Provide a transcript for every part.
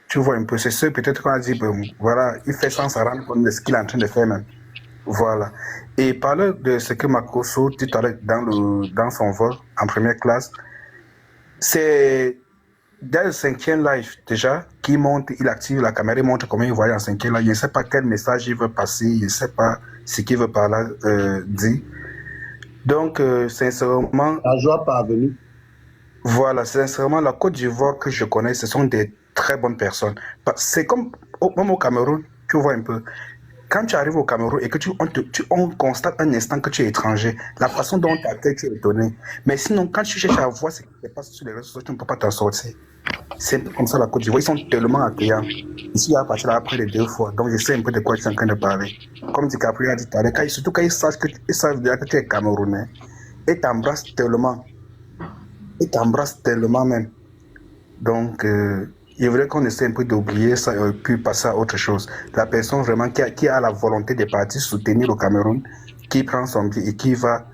Tu vois un peu, c'est ce peut-être qu'on a dit, bon, voilà, il fait sans se rendre compte de ce qu'il est en train de faire même. Voilà. Et parler de ce que Makoso dit tout à l'heure dans son vol en première classe, c'est dès le cinquième live déjà, qui monte, il active la caméra, il montre comment il voit en cinquième live. Je ne sais pas quel message il veut passer, je ne sais pas ce qu'il veut par là dire. Donc, sincèrement, La joie parvenue. voilà, sincèrement, la Côte d'Ivoire que je connais, ce sont des très bonnes personnes. C'est comme, même au Cameroun, tu vois un peu. Quand tu arrives au Cameroun et que on constate un instant que tu es étranger, la façon dont tu accueilles, tu es étonné. Mais sinon, quand tu cherches à voir ce qui se passe sur les réseaux sociaux, tu ne peux pas t'en sortir. C'est un peu comme ça la Côte d'Ivoire. Ils sont tellement accueillants. Ici, il y a parti là après les 2 fois. Donc, je sais un peu de quoi tu es en train de parler. Comme DiCaprio a dit tout à l'heure, surtout quand ils savent déjà que tu es Camerounais, et t'embrassent tellement. Ils t'embrassent tellement même. Donc, il voudrait qu'on essaie un peu d'oublier ça et puis passer à autre chose. La personne vraiment qui a la volonté de partir soutenir le Cameroun, qui prend son pied et qui va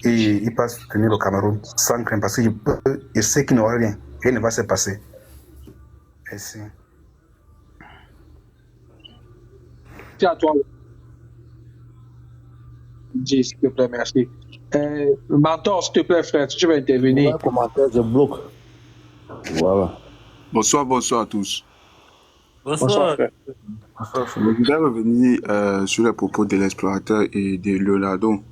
et il passe soutenir le Cameroun sans crainte parce qu'il sait qu'il n'aura rien. Rien ne va se passer. Merci. C'est à toi. Dis, s'il te plaît, merci. Mentor, s'il te plaît, frère, si tu veux intervenir. Un commentaire, je bloque. Voilà. Bonsoir, bonsoir à tous. Bonsoir, frère. Je voudrais revenir sur les propos de l'explorateur et de Leonardo.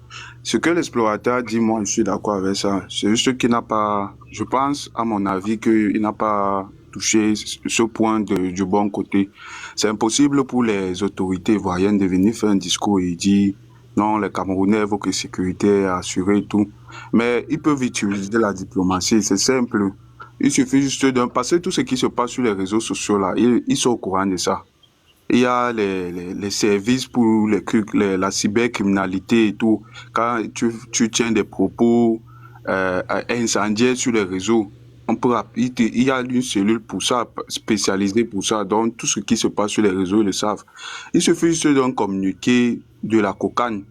Ce que l'explorateur dit, moi, je suis d'accord avec ça. C'est juste qu'il n'a pas, je pense, à mon avis, qu'il n'a pas touché ce point du bon côté. C'est impossible pour les autorités ivoiriennes de venir faire un discours et dire non, les Camerounais, votre sécurité est assurée et tout. Mais ils peuvent utiliser la diplomatie, c'est simple. Il suffit juste de passer tout ce qui se passe sur les réseaux sociaux là. Ils sont au courant de ça. Il y a les services pour la cybercriminalité et tout. Quand tu tiens des propos incendiaires sur les réseaux, il y a une cellule pour ça, spécialisée pour ça. Donc, tout ce qui se passe sur les réseaux, ils le savent. Il suffit juste d'un communiqué de la cocagne,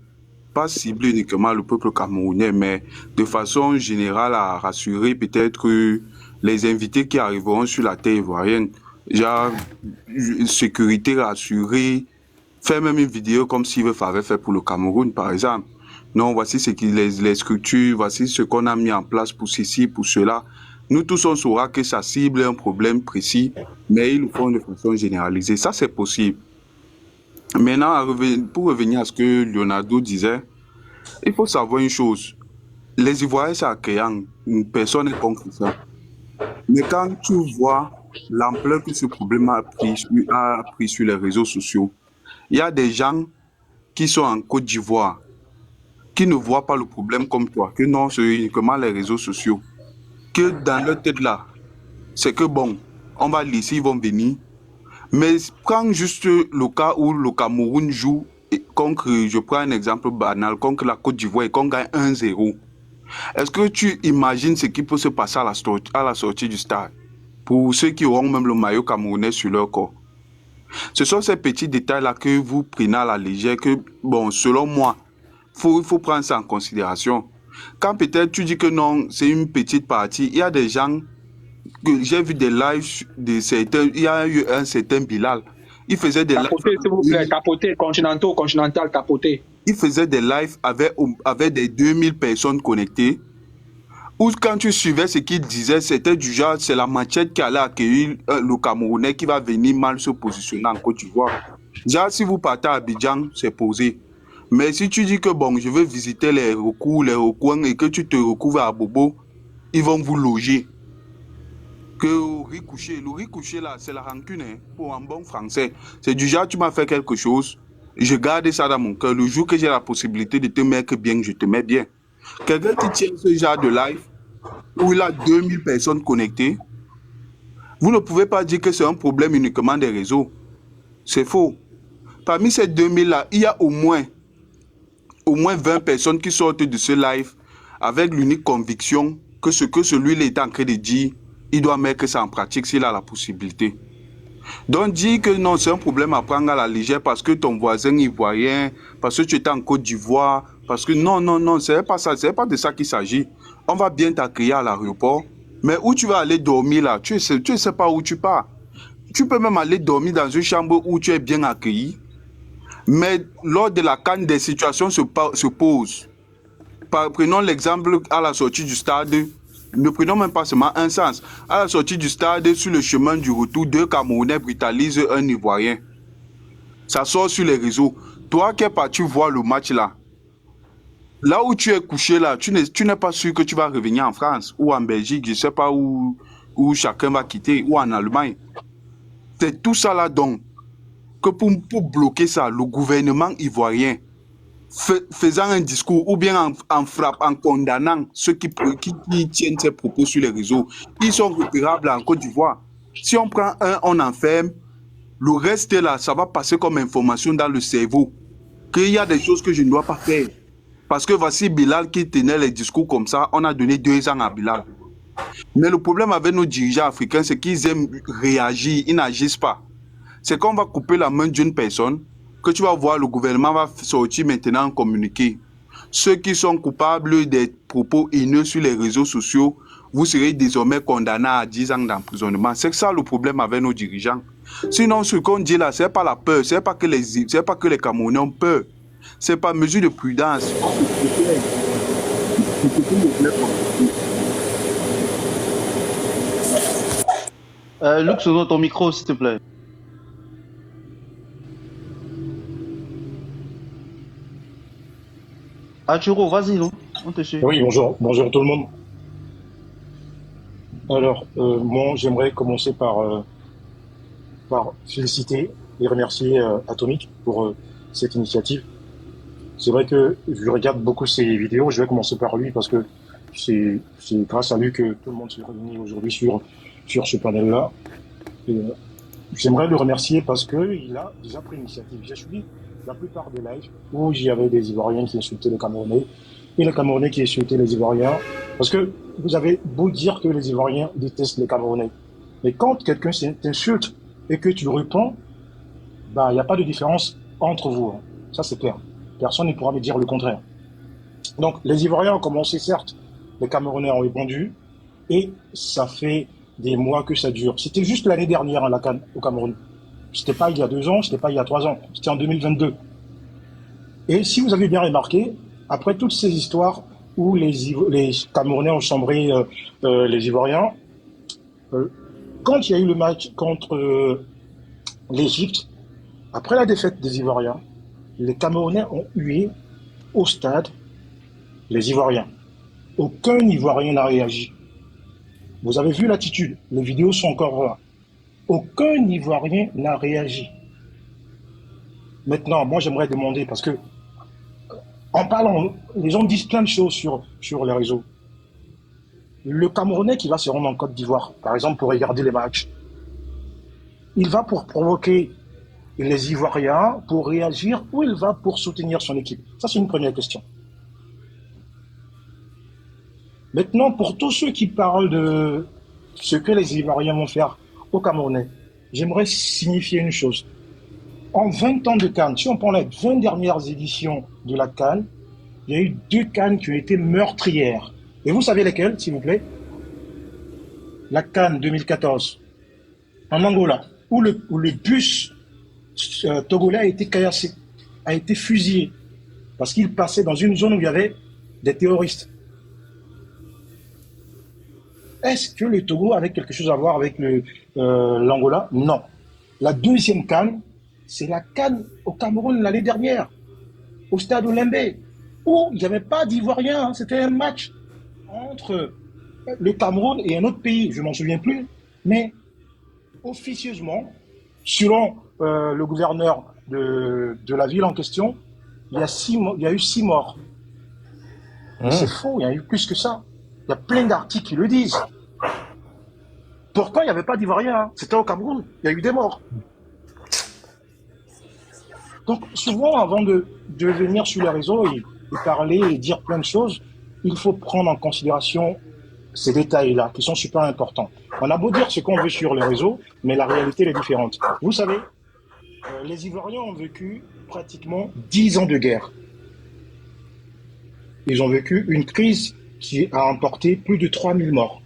pas ciblé uniquement le peuple camerounais, mais de façon générale à rassurer peut-être les invités qui arriveront sur la terre ivoirienne. Genre, sécurité rassurée, faire même une vidéo comme s'il avait fait pour le Cameroun, par exemple. Non, voici ce qui les structures, voici ce qu'on a mis en place pour ceci, pour cela. Nous tous, on saura que ça cible un problème précis, mais ils le font de façon généralisée. Ça, c'est possible. Maintenant, pour revenir à ce que Leonardo disait, il faut savoir une chose. Les Ivoiriens, c'est accueillant. Personne n'est contre ça. Mais quand tu vois l'ampleur que ce problème a pris sur les réseaux sociaux, il y a des gens qui sont en Côte d'Ivoire, qui ne voient pas le problème comme toi, que non, c'est uniquement les réseaux sociaux. Que dans leur tête là, c'est que bon, on va laisser, ils vont venir. Mais prends juste le cas où le Cameroun joue contre, je prends un exemple banal, contre la Côte d'Ivoire et qu'on gagne 1-0. Est-ce que tu imagines ce qui peut se passer à la sortie du stade pour ceux qui auront même le maillot camerounais sur leur corps? Ce sont ces petits détails-là que vous prenez à la légère, que, bon, selon moi, il faut prendre ça en considération. Quand peut-être tu dis que non, c'est une petite partie, il y a des gens, que j'ai vu des lives de certains, il y a eu un certain Bilal, il faisait des capoté, lives. s'il vous plaît, capoté, continental, capoté. Il faisait des lives avec des 2000 personnes connectées. Ou quand tu suivais ce qu'il disait, c'était du genre, c'est la machette qui allait accueillir le Camerounais qui va venir mal se positionner en Côte d'Ivoire. Déjà, si vous partez à Abidjan, c'est posé. Mais si tu dis que bon, je veux visiter les recoins et que tu te recouvres à Bobo, ils vont vous loger. Que le riz couché là, c'est la rancune, hein, pour un bon français. C'est du genre, tu m'as fait quelque chose, je garde ça dans mon cœur. Le jour que j'ai la possibilité de te mettre bien, je te mets bien. Quelqu'un qui tient ce genre de live où il a 2000 personnes connectées, vous ne pouvez pas dire que c'est un problème uniquement des réseaux. C'est faux. Parmi ces 2000-là, il y a au moins 20 personnes qui sortent de ce live avec l'unique conviction que ce que celui-là est en train de dire, il doit mettre ça en pratique s'il a la possibilité. Donc dire que non, c'est un problème à prendre à la légère parce que ton voisin ivoirien, parce que tu étais en Côte d'Ivoire, parce que non, c'est pas ça, c'est pas de ça qu'il s'agit. On va bien t'accueillir à l'aéroport, mais où tu vas aller dormir là, tu sais pas où tu pars. tu peux même aller dormir dans une chambre où tu es bien accueilli. Mais lors de la CAN, des situations se posent. Prenons l'exemple à la sortie du stade. Ne prenons même pas seulement un sens. À la sortie du stade, sur le chemin du retour, 2 Camerounais brutalisent un Ivoirien. Ça sort sur les réseaux. Toi qui es parti voir le match là où tu es couché là, tu n'es pas sûr que tu vas revenir en France ou en Belgique, je ne sais pas où chacun va quitter, ou en Allemagne. C'est tout ça là donc que pour bloquer ça, le gouvernement ivoirien, faisant un discours ou bien en condamnant ceux qui tiennent ces propos sur les réseaux, ils sont repérables en Côte d'Ivoire. Si on prend un, on enferme, le reste là, ça va passer comme information dans le cerveau qu'il y a des choses que je ne dois pas faire. Parce que voici Bilal qui tenait les discours comme ça, on a donné 2 ans à Bilal. Mais le problème avec nos dirigeants africains, c'est qu'ils aiment réagir, ils n'agissent pas. C'est qu'on va couper la main d'une personne, que tu vas voir, le gouvernement va sortir maintenant un communiqué. Ceux qui sont coupables des propos haineux sur les réseaux sociaux, vous serez désormais condamnés à 10 ans d'emprisonnement. C'est ça le problème avec nos dirigeants. Sinon, ce qu'on dit là, ce n'est pas la peur, ce n'est pas que les Camerounais ont peur. C'est par mesure de prudence. Lux, ouvre ton micro, s'il te plaît. Arturo, vas-y, non? On te suit. Oui, bonjour tout le monde. Alors, moi, j'aimerais commencer par féliciter et remercier Atomic pour cette initiative. C'est vrai que je regarde beaucoup ses vidéos. Je vais commencer par lui parce que c'est grâce à lui que tout le monde s'est réuni aujourd'hui sur ce panel-là. J'aimerais le remercier parce qu'il a déjà pris l'initiative. J'ai suivi la plupart des lives où il y avait des Ivoiriens qui insultaient les Camerounais et les Camerounais qui insultaient les Ivoiriens. Parce que vous avez beau dire que les Ivoiriens détestent les Camerounais. Mais quand quelqu'un t'insulte et que tu le réponds, bah, il n'y a pas de différence entre vous. Hein. Ça, c'est clair. Personne ne pourra me dire le contraire. Donc, les Ivoiriens ont commencé, certes, les Camerounais ont répondu, et ça fait des mois que ça dure. C'était juste l'année dernière, hein, la CAN au Cameroun. C'était pas il y a 2 ans, c'était pas il y a 3 ans, c'était en 2022. Et si vous avez bien remarqué, après toutes ces histoires où les Camerounais ont chambré les Ivoiriens, quand il y a eu le match contre l'Égypte, après la défaite des Ivoiriens, les Camerounais ont hué au stade les Ivoiriens. Aucun Ivoirien n'a réagi. Vous avez vu l'attitude, les vidéos sont encore là. Aucun Ivoirien n'a réagi. Maintenant, moi j'aimerais demander, parce que en parlant, les gens disent plein de choses sur les réseaux. Le Camerounais qui va se rendre en Côte d'Ivoire, par exemple pour regarder les matchs, il va pour provoquer les Ivoiriens, pour réagir, ou il va pour soutenir son équipe? Ça, c'est une première question. Maintenant, pour tous ceux qui parlent de ce que les Ivoiriens vont faire au Camerounais, j'aimerais signifier une chose. En 20 ans de CAN, si on prend les 20 dernières éditions de la CAN, il y a eu 2 CAN qui ont été meurtrières. Et vous savez lesquelles, s'il vous plaît? La CAN 2014, en Angola, où le bus togolais a été caillassé, a été fusillé, parce qu'il passait dans une zone où il y avait des terroristes. Est-ce que le Togo avait quelque chose à voir avec l'Angola? Non. La deuxième CAN, c'est la CAN au Cameroun l'année dernière, au stade Olembe, où il n'y avait pas d'Ivoiriens. Hein. C'était un match entre le Cameroun et un autre pays, je ne m'en souviens plus, mais officieusement, selon le gouverneur de la ville en question, il y a eu 6 morts. Mais c'est faux, il y a eu plus que ça. Il y a plein d'articles qui le disent. Pourtant, il n'y avait pas d'Ivoiriens. Hein. C'était au Cameroun. Il y a eu des morts. Donc, souvent, avant de venir sur les réseaux et parler et dire plein de choses, il faut prendre en considération ces détails-là qui sont super importants. On a beau dire ce qu'on veut sur les réseaux, mais la réalité elle est différente. Vous savez, les Ivoiriens ont vécu pratiquement 10 ans de guerre. Ils ont vécu une crise qui a emporté plus de 3000 morts.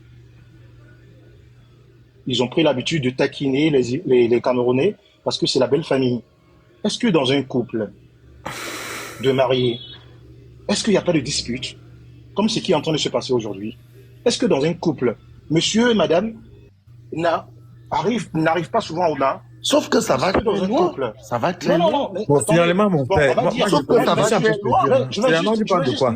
ils ont pris l'habitude de taquiner les Camerounais parce que c'est la belle famille. Est-ce que dans un couple de mariés, est-ce qu'il n'y a pas de dispute, comme ce qui est en train de se passer aujourd'hui? Est-ce que dans un couple, monsieur et madame n'arrivent pas souvent au bain? Sauf que ça va très loin. Ça va très loin. Bon, finalement, mon père. Sauf que ça va très loin.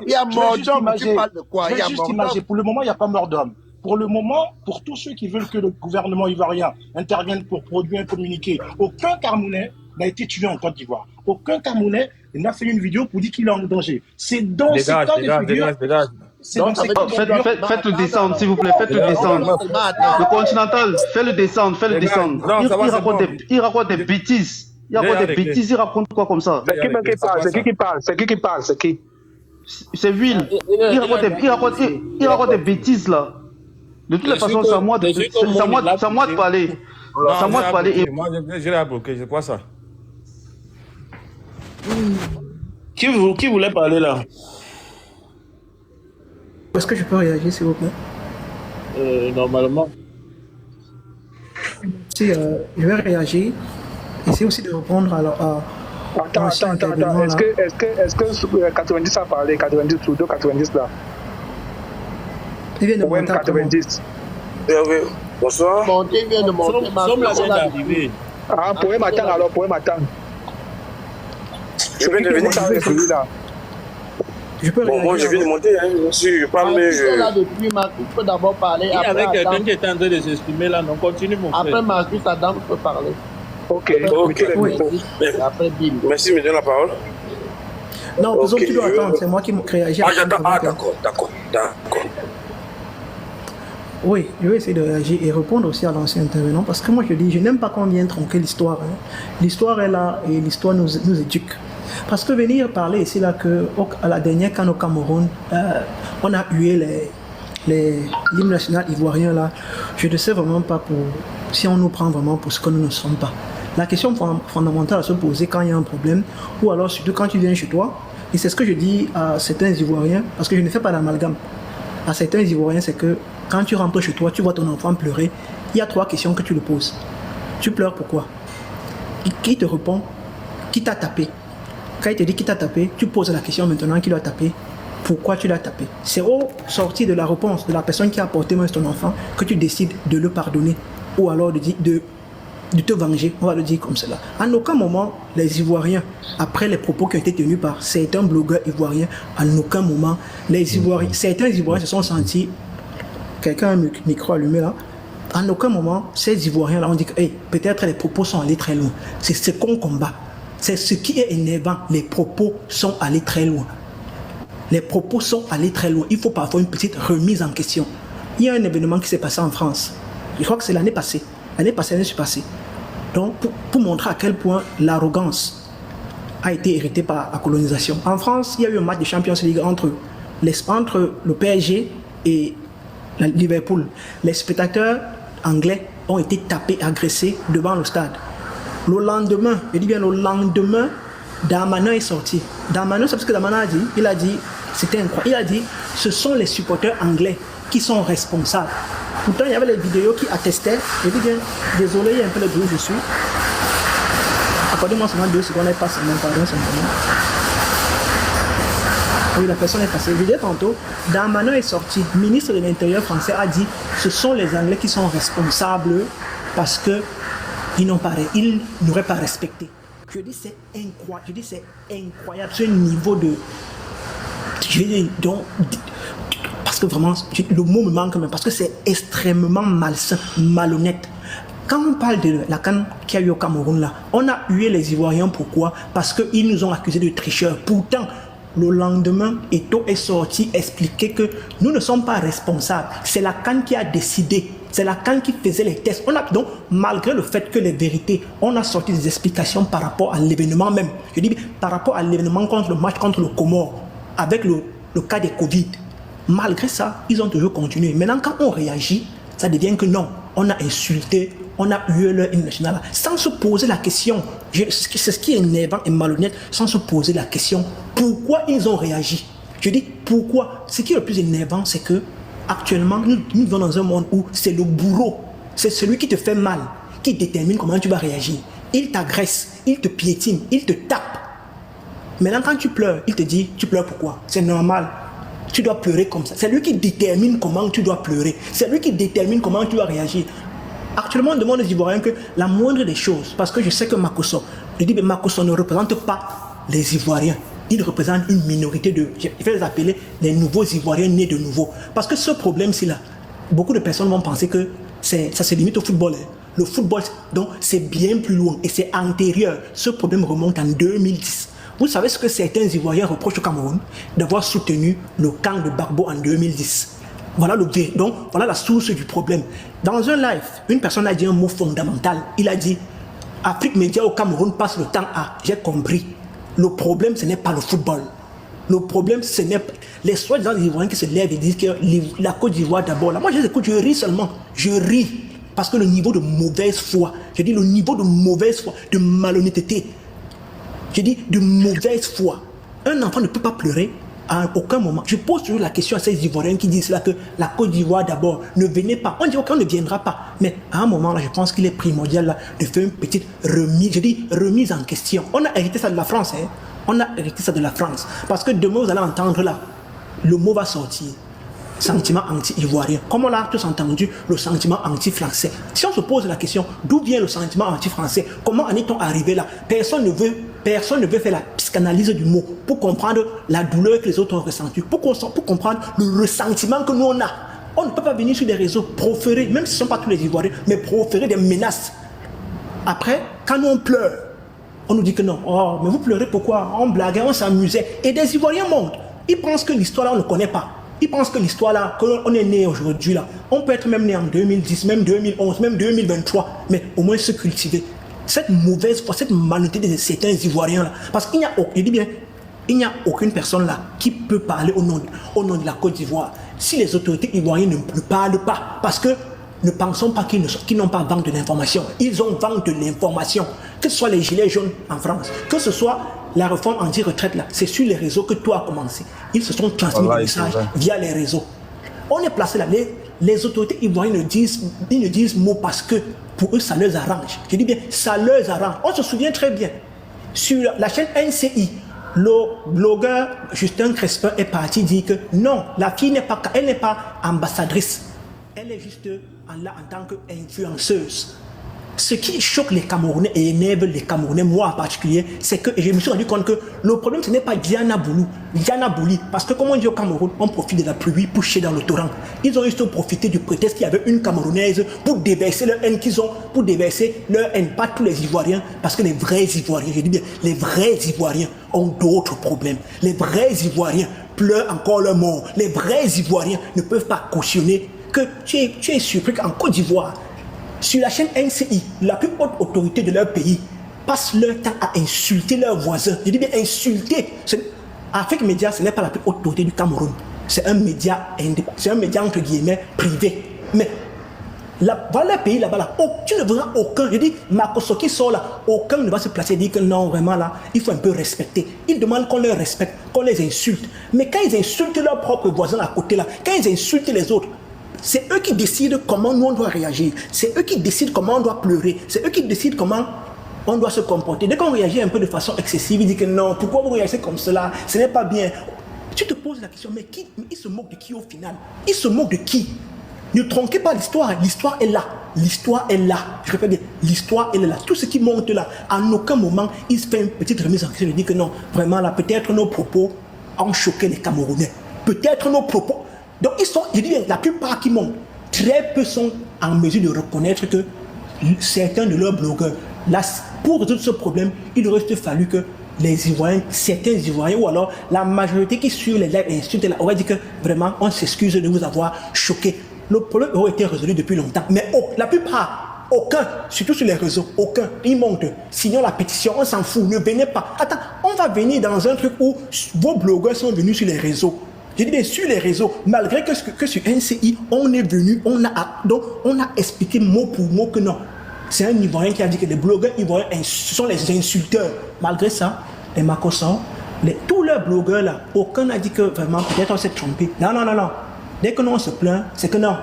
Il y a mort d'homme, tu parles de quoi? Il y a mort d'homme. Pour le moment, il n'y a pas mort d'homme. Pour le moment, pour tous ceux qui veulent que le gouvernement ivoirien intervienne pour produire un communiqué, aucun Camerounais n'a été tué en Côte d'Ivoire. Aucun Camerounais n'a fait une vidéo pour dire qu'il est en danger. C'est dans ces cas de figure. Faites-le descendre, s'il vous plaît, faites-le descendre. Le Continental, fais-le descendre. Il raconte des bêtises. Il raconte quoi comme ça? C'est qui qui parle? C'est Will. Il raconte des bêtises là. De toutes les façons, c'est à moi de parler. C'est à moi de parler. Moi, je l'ai bloqué, je crois ça. Qui voulait parler là? Est-ce que je peux réagir, s'il vous plaît? Normalement. Si, je vais réagir. Essayer aussi de répondre à Attends. Est-ce que 90 a parlé? 90, Trudeau 90 là? Il vient de OM monter. 90. Bonsoir. Monté vient de monter. Somme la vient d'arriver. Ah, pouvez m'attendre alors, pouvez m'attendre. Je viens de venir. Celui-là. Je peux réagir. Moi, je viens de monter. Si je parle, mais je. Là depuis, Marcus peut d'abord parler. Il y avait quelqu'un qui était en train de s'exprimer là, non, continue mon frère. Après Marcus, Adam peut parler. Ok. Oui. Après Bill. Merci de me donner la parole. Non, disons que tu dois attendre, c'est moi qui réagis. Ah, j'attends. Ah, d'accord. Oui, je vais essayer de réagir et répondre aussi à l'ancien intervenant parce que moi je dis, je n'aime pas qu'on vienne tronquer l'histoire. Hein. L'histoire est là et l'histoire nous éduque. Parce que venir parler ici là que à la dernière CAN au Cameroun, on a hué l'hymne national ivoirien là, je ne sais vraiment pas si on nous prend vraiment pour ce que nous ne sommes pas. La question fondamentale à se poser quand il y a un problème, ou alors surtout quand tu viens chez toi, et c'est ce que je dis à certains Ivoiriens, parce que je ne fais pas d'amalgame, à certains Ivoiriens, c'est que quand tu rentres chez toi, tu vois ton enfant pleurer, il y a 3 questions que tu lui poses. Tu pleures pourquoi? Qui te répond? Qui t'a tapé? Quand il te dit qui t'a tapé, tu poses la question maintenant qui l'a tapé. Pourquoi tu l'as tapé? C'est au sortir de la réponse de la personne qui a porté main sur ton enfant que tu décides de le pardonner ou alors de te venger, on va le dire comme cela. En aucun moment, les Ivoiriens, après les propos qui ont été tenus par certains blogueurs ivoiriens, en aucun moment, certains Ivoiriens se sont sentis, quelqu'un a un micro allumé là, en aucun moment, ces Ivoiriens-là ont dit que peut-être les propos sont allés très loin. C'est ce qu'on combat. C'est ce qui est énervant. Les propos sont allés très loin. Les propos sont allés très loin. Il faut parfois une petite remise en question. Il y a un événement qui s'est passé en France. Je crois que c'est l'année passée. L'année passée. Donc, pour montrer à quel point l'arrogance a été héritée par la colonisation. En France, il y a eu un match de Champions League entre le PSG et Liverpool. Les spectateurs anglais ont été tapés, agressés devant le stade. Le lendemain, Darmanin est sorti. Darmanin, c'est parce que Darmanin a dit, c'était incroyable. Il a dit, ce sont les supporters anglais qui sont responsables. Pourtant, il y avait les vidéos qui attestaient. Je dis bien, désolé, il y a un peu de bruit dessus. Accordez-moi seulement 2 secondes, elle passe seulement, pardon, simplement. Oui, la personne est passée. Je disais tantôt, Darmanin est sorti. Le ministre de l'Intérieur français a dit, ce sont les Anglais qui sont responsables parce qu'ils n'auraient pas respecté. Je dis, c'est incroyable. Ce niveau de... Je dis, donc... Parce que vraiment, le mot me manque même, parce que c'est extrêmement malsain, malhonnête. Quand on parle de la CAN qu'il y a eu au Cameroun, là, on a hué les Ivoiriens, pourquoi? Parce qu'ils nous ont accusés de tricheurs. Pourtant, le lendemain, Eto'o est sorti expliquer que nous ne sommes pas responsables. C'est la CAN qui a décidé. C'est la CAN qui faisait les tests. Donc, malgré le fait que les vérités, on a sorti des explications par rapport à l'événement même. Je dis par rapport à l'événement contre le match contre le Comore, avec le cas des Covid. Malgré ça, ils ont toujours continué. Maintenant, quand on réagit, ça devient que non, on a insulté, on a hué leur hymne national, sans se poser la question. C'est ce qui est énervant et malhonnête, sans se poser la question, pourquoi ils ont réagi? Je dis pourquoi. Ce qui est le plus énervant, c'est que actuellement, nous vivons dans un monde où c'est le bourreau c'est celui qui te fait mal, qui détermine comment tu vas réagir. Il t'agresse, il te piétine, il te tape. Maintenant, quand tu pleures, il te dit, tu pleures pourquoi? C'est normal. Tu dois pleurer comme ça. C'est lui qui détermine comment tu dois pleurer. C'est lui qui détermine comment tu dois réagir. Actuellement, on demande aux Ivoiriens que la moindre des choses, parce que je sais que Makosso, je dis, mais Makosso ne représente pas les Ivoiriens. Il représente une minorité de, je vais les appeler les nouveaux Ivoiriens nés de nouveau. Parce que ce problème-ci là, beaucoup de personnes vont penser que ça se limite au football. Le football, donc, c'est bien plus loin et c'est antérieur. Ce problème remonte en 2010. Vous savez ce que certains Ivoiriens reprochent au Cameroun? D'avoir soutenu le camp de Gbagbo en 2010. Voilà donc, voilà la source du problème. Dans un live, une personne a dit un mot fondamental. Il a dit, Afrique Média au Cameroun passe le temps à, j'ai compris. Le problème, ce n'est pas le football. Le problème, ce n'est pas les soi-disant Ivoiriens qui se lèvent et disent que la Côte d'Ivoire d'abord. Là, moi, je les écoute, je ris seulement. Je ris. Parce que le niveau de mauvaise foi, je dis le niveau de mauvaise foi, de malhonnêteté, je dis de mauvaise foi. Un enfant ne peut pas pleurer à aucun moment. Je pose toujours la question à ces Ivoiriens qui disent là que la Côte d'Ivoire d'abord, ne venez pas. On dit qu'on ne viendra pas. Mais à un moment là, je pense qu'il est primordial là, de faire une petite remise, je dis remise en question. On a hérité ça de la France. Hein? On a hérité ça de la France. Parce que demain, vous allez entendre là, le mot va sortir. Sentiment anti-ivoirien. Comme on l'a tous entendu, le sentiment anti-français. Si on se pose la question, d'où vient le sentiment anti-français? Comment en est-on arrivé là? Personne ne veut faire la psychanalyse du mot pour comprendre la douleur que les autres ont ressentie, pour comprendre le ressentiment que nous on a. On ne peut pas venir sur des réseaux proférer, même si ce ne sont pas tous les Ivoiriens, mais proférer des menaces. Après, quand nous on pleure, on nous dit que non. Oh, mais vous pleurez pourquoi? On blaguait, on s'amusait. Et des Ivoiriens montent. Ils pensent que l'histoire là, on ne connaît pas. Ils pensent que l'histoire là, qu'on est né aujourd'hui là, on peut être même né en 2010, même 2011, même 2023, mais au moins se cultiver. Cette mauvaise foi, cette malhonnêteté de certains Ivoiriens là, parce qu'il n'y a, je dis bien, il n'y a aucune personne là qui peut parler au nom de la Côte d'Ivoire. Si les autorités ivoiriennes ne parlent pas, parce que ne pensons pas qu'ils n'ont pas vent de l'information. Ils ont vent de l'information. Que ce soit les gilets jaunes en France, que ce soit la réforme anti-retraite là, c'est sur les réseaux que tout a commencé. Ils se sont transmis des messages via les réseaux. On est placé là, les autorités ivoiriennes ne disent mot parce que pour eux ça leur arrange. Je dis bien, ça leur arrange. On se souvient très bien, sur la chaîne NCI, le blogueur Justin Crespin est parti dire que non, la fille elle n'est pas ambassadrice. Elle est juste là en tant qu'influenceuse. Ce qui choque les Camerounais et énerve les Camerounais, moi en particulier, c'est que je me suis rendu compte que le problème ce n'est pas Diana Bouli, parce que comme on dit au Cameroun, on profite de la pluie pour chier dans le torrent. Ils ont juste profité du prétexte qu'il y avait une Camerounaise pour déverser leur haine pas tous les Ivoiriens, parce que les vrais Ivoiriens, je dis bien, les vrais Ivoiriens ont d'autres problèmes. Les vrais Ivoiriens pleurent encore leur mort. Les vrais Ivoiriens ne peuvent pas cautionner que tu es surpris qu'en Côte d'Ivoire, sur la chaîne NCI, la plus haute autorité de leur pays, passent leur temps à insulter leurs voisins. Je dis bien insulter. Afrique Média, ce n'est pas la plus haute autorité du Cameroun. C'est un média entre guillemets privé. Mais voilà le pays là-bas, là, tu ne verras aucun. Je dis, Makosso qui sort là, aucun ne va se placer et dire que non, vraiment là, il faut un peu respecter. Ils demandent qu'on les respecte, qu'on les insulte. Mais quand ils insultent leurs propres voisins à côté là, quand ils insultent les autres, c'est eux qui décident comment nous on doit réagir. C'est eux qui décident comment on doit pleurer. C'est eux qui décident comment on doit se comporter. Dès qu'on réagit un peu de façon excessive, ils disent que non, pourquoi vous réagissez comme cela? Ce n'est pas bien. Tu te poses la question, mais il se moque de qui au final? Il se moque de qui? Ne tronquez pas l'histoire. L'histoire est là. L'histoire est là. Je répète bien, l'histoire est là. Tout ce qui monte là, à aucun moment, il se fait une petite remise en question. Il dit que non, vraiment là, peut-être nos propos ont choqué les Camerounais. Peut-être nos propos. Donc ils sont, je dis, la plupart qui montent, très peu sont en mesure de reconnaître que certains de leurs blogueurs, là, pour résoudre ce problème, il aurait fallu que les Ivoiriens, certains Ivoiriens, ou alors la majorité qui suit les lives et insultes, aurait dit que vraiment on s'excuse de vous avoir choqué. Le problème aurait été résolu depuis longtemps. Mais la plupart, aucun, surtout sur les réseaux, aucun, ils montent. Sinon la pétition, on s'en fout, ne venez pas. Attends, on va venir dans un truc où vos blogueurs sont venus sur les réseaux. Je dis bien sur les réseaux, malgré que sur NCI, on est venu, on a expliqué mot pour mot que non. C'est un Ivoirien qui a dit que les blogueurs ivoiriens sont les insulteurs. Malgré ça, les Makosso, tous leurs blogueurs là, aucun n'a dit que vraiment peut-être on s'est trompé. Non. Dès que nous on se plaint, c'est que non.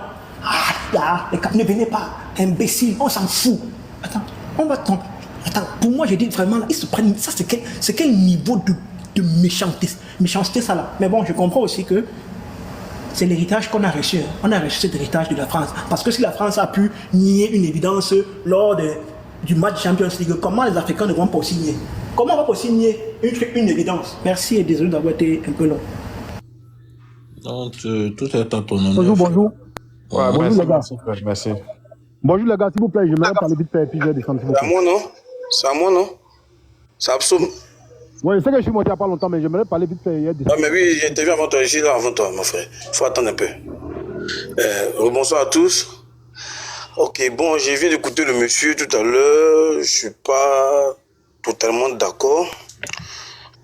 là, ne venez pas, imbécile, on s'en fout. Attends, on va tomber. Attends, pour moi, je dis vraiment, ils se prennent. Ça, c'est quel niveau de méchanceté, ça là. Mais bon, je comprends aussi que c'est l'héritage qu'on a reçu. On a reçu cet héritage de la France. Parce que si la France a pu nier une évidence lors du match Champions League, comment les Africains ne vont pas aussi nier? Comment on va pas aussi nier une évidence? Merci et désolé d'avoir été un peu long. Donc, tout est à ton honneur. Bonjour, bonjour. Ouais, Bonjour merci, les gars. merci, frère, merci. Bonjour les gars, s'il vous plaît, je vais parler vite fait et puis je vais descendre. C'est à moi, non? C'est à moi, non? C'est absolument. Oui, je sais que je suis monté il n'y a pas longtemps, mais j'aimerais parler vite fait et descendre. Ah, mais oui, j'ai été vu avant toi, j'ai là avant toi, mon frère. Il faut attendre un peu. Bonsoir à tous. Ok, bon, je viens d'écouter le monsieur tout à l'heure. Je suis pas totalement d'accord.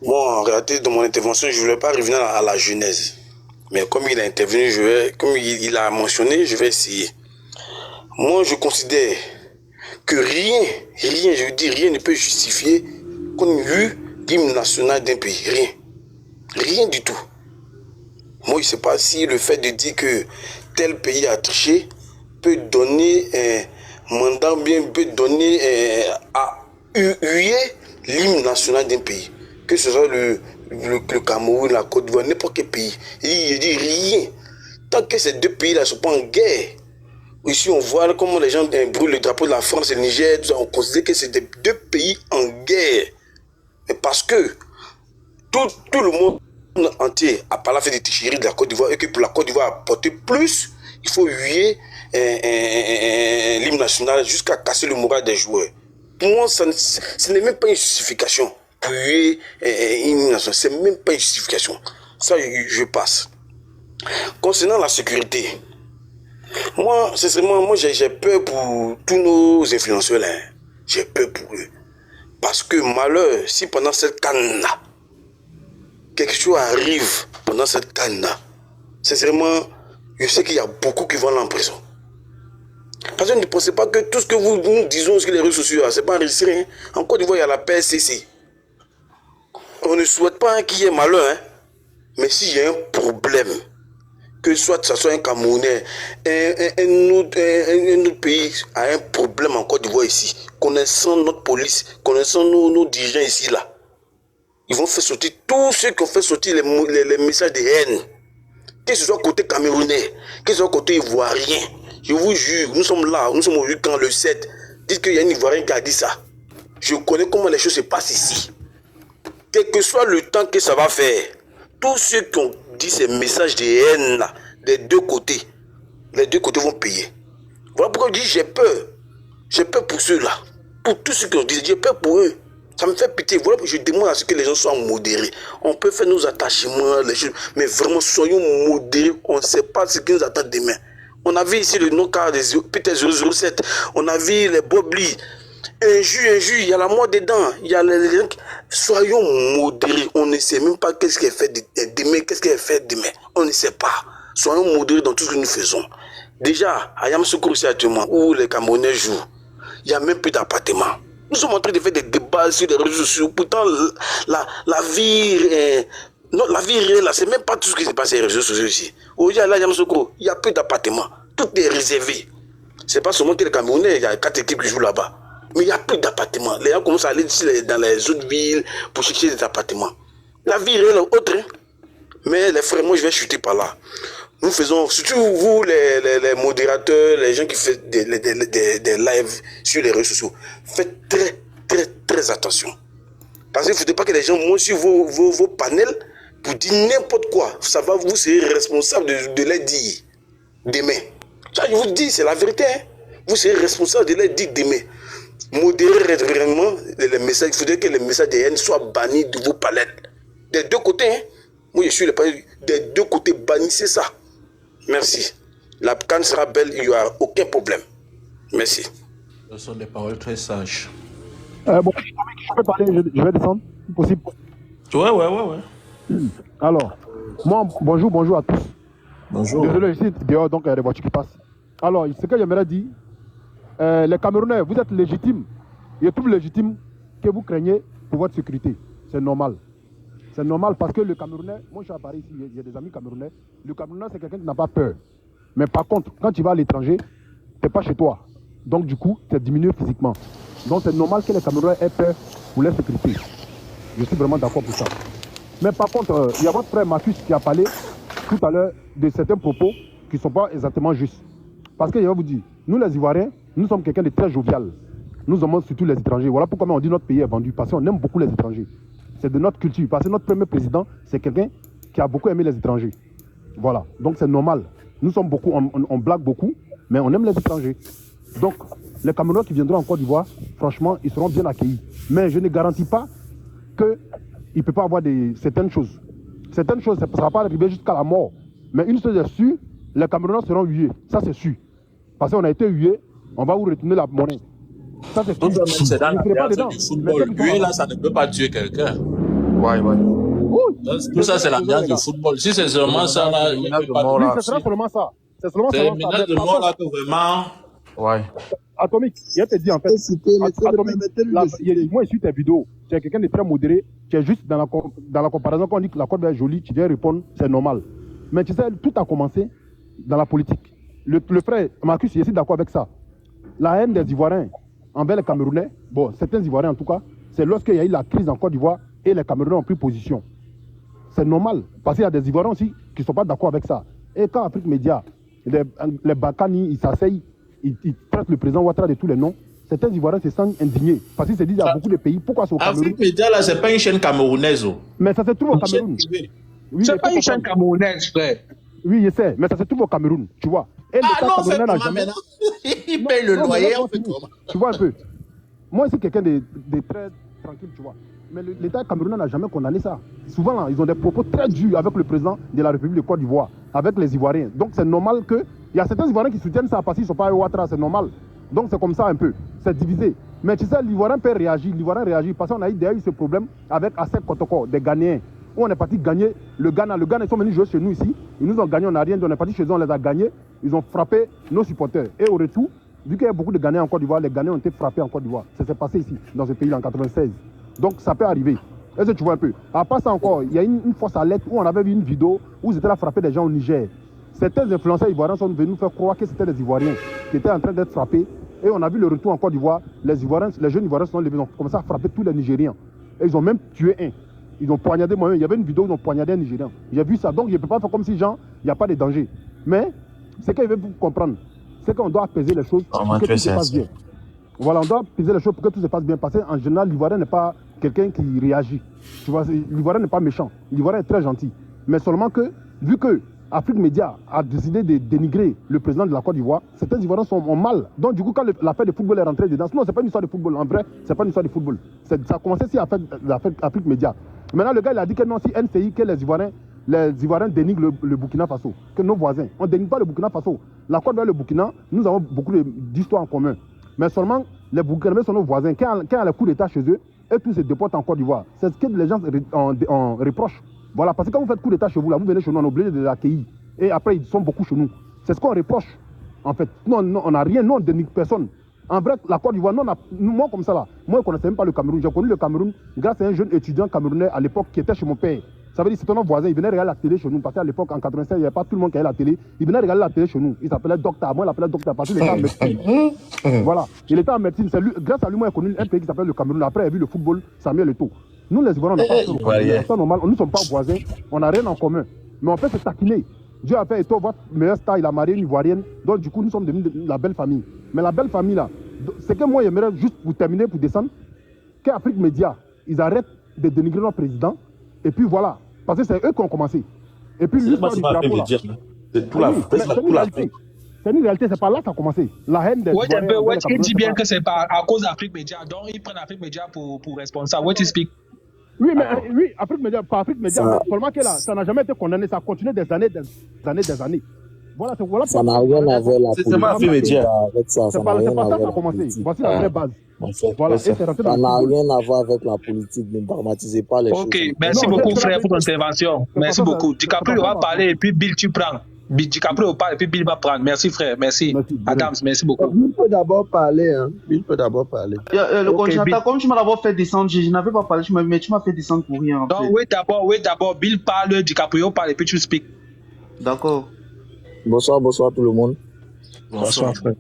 Bon, en réalité, dans mon intervention, je ne voulais pas revenir à la genèse. Mais comme il a intervenu, comme il a mentionné, je vais essayer. Moi, je considère que rien, je dis rien ne peut justifier qu'on ait eu l'hymne national d'un pays. Rien. Rien du tout. Moi, je ne sais pas si le fait de dire que tel pays a triché peut donner un mandat, bien peut donner à huer l'hymne national d'un pays. Que ce soit le Cameroun, la Côte d'Ivoire, n'importe quel pays. Je dis rien. Tant que ces deux pays-là ne sont pas en guerre. Ici, on voit comment les gens brûlent le drapeau de la France et le Niger. On considère que c'est deux pays en guerre. Mais parce que tout le monde entier a parlé fait des tricheries de la Côte d'Ivoire et que pour la Côte d'Ivoire apporter plus, il faut huer l'hymne national jusqu'à casser le moral des joueurs. Pour moi, ce n'est même pas une justification. Pour huer l'hymne national, ce n'est même pas une justification. Ça, je passe. Concernant la sécurité, moi, sincèrement, j'ai peur pour tous nos influenceurs là. J'ai peur pour eux. Parce que malheur, si pendant cette canne-là, quelque chose arrive pendant cette canne-là, sincèrement, je sais qu'il y a beaucoup qui vont aller en prison. Parce que ne pensez pas que tout ce que nous disons sur les réseaux sociaux, c'est pas enregistré. Hein. En Côte d'Ivoire, il y a la PSCC. On ne souhaite pas qu'il y ait malheur, hein. Mais s'il y a un problème, que soit ça soit un Camerounais, un autre pays a un problème en Côte d'Ivoire ici, connaissant notre police, connaissant nos dirigeants ici, là, ils vont faire sortir tous ceux qui ont fait sortir les messages de haine. Que ce soit côté camerounais, que ce soit côté ivoirien. Je vous jure, nous sommes là, nous sommes au 8 ans, le 7. Dites qu'il y a un Ivoirien qui a dit ça. Je connais comment les choses se passent ici. Quel que soit le temps que ça va faire, tous ceux qui ont dit ces messages de haine là, des deux côtés, les deux côtés vont payer. Voilà pourquoi je dis j'ai peur. J'ai peur pour ceux-là. Pour tous ceux qui ont dit, j'ai peur pour eux. Ça me fait pitié. Voilà pourquoi je demande à ce que les gens soient modérés. On peut faire nos attachements, les choses, mais vraiment soyons modérés. On ne sait pas ce qui nous attend demain. On a vu ici le no-car des peut-être 007. On a vu les boblis. Un jus, il y a la mort dedans. Il y a les gens. Soyons modérés. On ne sait même pas qu'est-ce qui est fait demain, qu'est-ce qui est fait demain. On ne sait pas. Soyons modérés dans tout ce que nous faisons. Déjà, à Yamoussoukro, c'est actuellement où les Camerounais jouent. Il n'y a même plus d'appartements. Nous sommes en train de faire des débats sur les réseaux sociaux. Pourtant, la vie réelle, c'est même pas tout ce qui se passe sur les réseaux sociaux ici. Aujourd'hui, à Yamoussoukro, il n'y a plus d'appartements. Tout est réservé. C'est pas seulement que les Camerounais, il y a 4 équipes qui jouent là-bas. Mais il n'y a plus d'appartements. Les gens commencent à aller dans les autres villes pour chercher des appartements. La vie réelle est autre. Hein? Mais les frères, moi je vais chuter par là. Nous faisons, surtout vous les modérateurs, les gens qui font des lives sur les réseaux sociaux, faites très très très attention. Parce qu'il ne faudrait pas que les gens montent sur vos panels pour dire n'importe quoi. Ça va, vous serez responsable de les dire demain. Ça, je vous dis, c'est la vérité. Hein? Vous serez responsable de les dire demain. Modérez vraiment les messages. Il faudrait que les messages de haine soient bannis de vos palettes. Des deux côtés. Hein? Moi, je suis le palier. Des deux côtés, bannissez ça. Merci. La canne sera belle, il n'y aura aucun problème. Merci. Ce sont des paroles très sages. Bon, je peux parler, je vais descendre, si possible. Ouais. Alors, moi, bonjour à tous. Bonjour. Désolé, je suis dehors, donc il y a des voitures qui passent. Alors, ce que j'aimerais dire, les Camerounais, vous êtes légitimes. Il est tout légitime que vous craignez pour votre sécurité. C'est normal. C'est normal parce que le Camerounais, moi je suis à Paris ici, il y a des amis Camerounais. Le Camerounais, c'est quelqu'un qui n'a pas peur. Mais par contre, quand tu vas à l'étranger, c'est pas chez toi. Donc, du coup, c'est diminué physiquement. Donc, c'est normal que les Camerounais aient peur pour leur sécurité. Je suis vraiment d'accord pour ça. Mais par contre, il y a votre frère Marcus qui a parlé tout à l'heure de certains propos qui ne sont pas exactement justes. Parce que je vais vous dire, nous les Ivoiriens, nous sommes quelqu'un de très jovial. Nous aimons surtout les étrangers. Voilà pourquoi on dit notre pays est vendu. Parce qu'on aime beaucoup les étrangers. C'est de notre culture. Parce que notre premier président, c'est quelqu'un qui a beaucoup aimé les étrangers. Voilà. Donc c'est normal. Nous sommes beaucoup, on blague beaucoup, mais on aime les étrangers. Donc, les Camerounais qui viendront en Côte d'Ivoire, franchement, ils seront bien accueillis. Mais je ne garantis pas qu'il ne peut pas avoir certaines choses. Certaines choses, ça ne sera pas arrivé jusqu'à la mort. Mais une chose est sûre, les Camerounais seront hués. Ça, c'est sûr. Parce qu'on a été hués, on va vous retourner la monnaie. Ça, c'est sûr. C'est dans la théâtre du football. Hué, là, ça ne peut pas tuer quelqu'un. Ouais. Tout ça, c'est l'ambiance du football. Si c'est seulement ça, là, il n'y a pas oui, ce sera seulement ça. C'est seulement ça. C'est une menace de mort, là, que vraiment... Ouais. Atomique, il a te dit en fait. Atomique, moi, je suis tes vidéos. Tu es quelqu'un de très modéré. Tu es juste dans la comparaison, quand on dit que la Côte d'Ivoire est jolie, tu viens répondre, c'est normal. Mais tu sais, tout a commencé dans la politique. Le frère Marcus, je suis d'accord avec ça. La haine des Ivoiriens envers les Camerounais, bon, certains Ivoiriens en tout cas, c'est lorsqu'il y a eu la crise en Côte d'Ivoire et les Camerounais ont pris position. C'est normal, parce qu'il y a des Ivoiriens aussi qui ne sont pas d'accord avec ça. Et quand Afrique Média, les Bakani, ils s'asseyent, ils traitent le président Ouattara de tous les noms, certains Ivoiriens se sentent indignés. Parce qu'ils se disent, il y a beaucoup de pays, pourquoi c'est au Cameroun? Afrique Média, là, c'est pas une chaîne camerounaise. Mais ça se trouve au Cameroun. Oui, c'est pas une chaîne camerounaise, frère. Oui, je sais, mais ça se trouve au Cameroun, tu vois. Et l'État camerounais n'a jamais... Il paye le loyer, on fait comment? Tu vois un peu. Moi, c'est quelqu'un de très tranquille, tu vois. Mais l'État camerounais n'a jamais condamné ça. Souvent, là, ils ont des propos très durs avec le président de la République de Côte d'Ivoire, avec les Ivoiriens. Donc, c'est normal que... Il y a certains Ivoiriens qui soutiennent ça parce qu'ils ne sont pas à Ouattara, c'est normal. Donc, c'est comme ça un peu. C'est divisé. Mais tu sais, l'Ivoirien peut réagir. L'Ivoirien réagit parce qu'on a eu d'ailleurs ce problème avec Assec Kotoko, des Ghanéens. Où on est parti gagner le Ghana. Le Ghana, ils sont venus jouer chez nous ici. Ils nous ont gagné, on n'a rien. On est parti chez eux, on les a gagnés. Ils ont frappé nos supporters. Et au retour, vu qu'il y a beaucoup de Ghanéens en Côte d'Ivoire, les Ghanéens ont été frappés en Côte d'Ivoire. Ça s'est passé ici, dans ce pays-là, en 96. Donc, ça peut arriver. Est-ce que tu vois un peu? À part ça encore, il y a une fausse alerte où on avait vu une vidéo où ils étaient là frapper des gens au Niger. Certains influenceurs ivoiriens sont venus nous faire croire que c'était des Ivoiriens qui étaient en train d'être frappés. Et on a vu le retour en Côte d'Ivoire. Les jeunes Ivoiriens sont levés, ils ont commencé à frapper tous les Nigériens. Et ils ont même tué un. Ils ont poignardé moi-même. Il y avait une vidéo où ils ont poignardé un Nigérien. J'ai vu ça. Donc je ne peux pas faire comme si, genre, il n'y a pas de danger. Mais ce qu'il veut vous comprendre, c'est qu'on doit apaiser les choses pour que tout se passe bien. Voilà, on doit apaiser les choses pour que tout se passe bien. Parce qu'en général, l'Ivoirien n'est pas quelqu'un qui réagit. Tu vois, l'Ivoirien n'est pas méchant. L'Ivoirien est très gentil. Mais seulement que, vu que Afrique Média a décidé de dénigrer le président de la Côte d'Ivoire, certains Ivoiriens sont mal. Donc du coup, quand l'affaire de football est rentrée dedans, non, c'est pas une histoire de football. En vrai, c'est pas une histoire de football. Ça a commencé si l'affaire Afrique Média. Maintenant, le gars, il a dit que non, si NCI, que les Ivoiriens dénigrent le Burkina Faso, que nos voisins. On ne dénigre pas le Burkina Faso. La Côte d'Ivoire et le Burkina, nous avons beaucoup d'histoires en commun. Mais seulement, les Burkinabés sont nos voisins. Quand il y a le coup d'État chez eux, et tous se déportent en Côte d'Ivoire. C'est ce que les gens en reprochent. Voilà, parce que quand vous faites coup d'État chez vous, là, vous venez chez nous, on est obligé de l'accueillir. Et après, ils sont beaucoup chez nous. C'est ce qu'on reproche, en fait. Non, on n'a rien, nous, on ne dénigre personne. En vrai, la Côte d'Ivoire, moi, comme ça, là, moi, je ne connaissais même pas le Cameroun. J'ai connu le Cameroun grâce à un jeune étudiant camerounais à l'époque qui était chez mon père. Ça veut dire que c'était notre voisin, il venait regarder la télé chez nous. Parce qu'à l'époque, en 96, il n'y avait pas tout le monde qui avait la télé. Il venait regarder la télé chez nous. Il s'appelait Docteur. Moi, il l'appelait Docteur parce qu'il était en médecine. Voilà. Il était en médecine. Grâce à lui, moi, j'ai connu un pays qui s'appelle le Cameroun. Après, il a vu le football, Samuel Eto'o. Nous, les Ivoiriens, on n'a pas ça normal. Nous ne sommes pas voisins. On n'a rien en commun. Mais on peut se taquiner. Dieu a fait Eto'o, votre meilleur star, il a marié une Ivoirienne. Donc, du coup, nous sommes devenus la belle famille. Mais la belle famille, là, c'est que moi, j'aimerais juste pour terminer, pour descendre, qu'Afrique Média, ils arrêtent de dénigrer notre président. Et puis voilà. Parce que c'est eux qui ont commencé. Et puis l'histoire du drapeau, là. C'est tout l'Afrique. C'est une réalité, c'est pas là que ça a commencé. La haine des Ivoiriens. Ouais, il dit bien que c'est pas à cause d'Afrique Média. Donc, ils prennent Afrique Média pour responsable. What you speak? Oui, mais oui, Afrique Média, pas Afrique Média. Seulement que là, ça n'a jamais été condamné. Ça a continué des années. Voilà, ça n'a rien à voir la politique. C'est pas Afrique Média. C'est pas ça que ça a commencé. Voici la vraie base. Voilà, ça n'a rien à voir avec la politique. Ne dramatisez pas les choses. Ok, merci beaucoup, frère, pour ton intervention. Merci beaucoup. DiCaprio va parler et puis Bill, tu prends. DiCaprio parle et puis Bill va prendre. Merci, frère. Merci. Adams, merci beaucoup. Bill peut d'abord parler. Bill peut d'abord parler. Le coordinateur, comme tu m'as d'abord fait descendre, je n'avais pas parlé, mais tu m'as fait descendre pour rien. Donc, oui, d'abord. Bill parle, DiCaprio parle et puis tu speak. D'accord. Bonsoir tout le monde. Bonsoir, frère.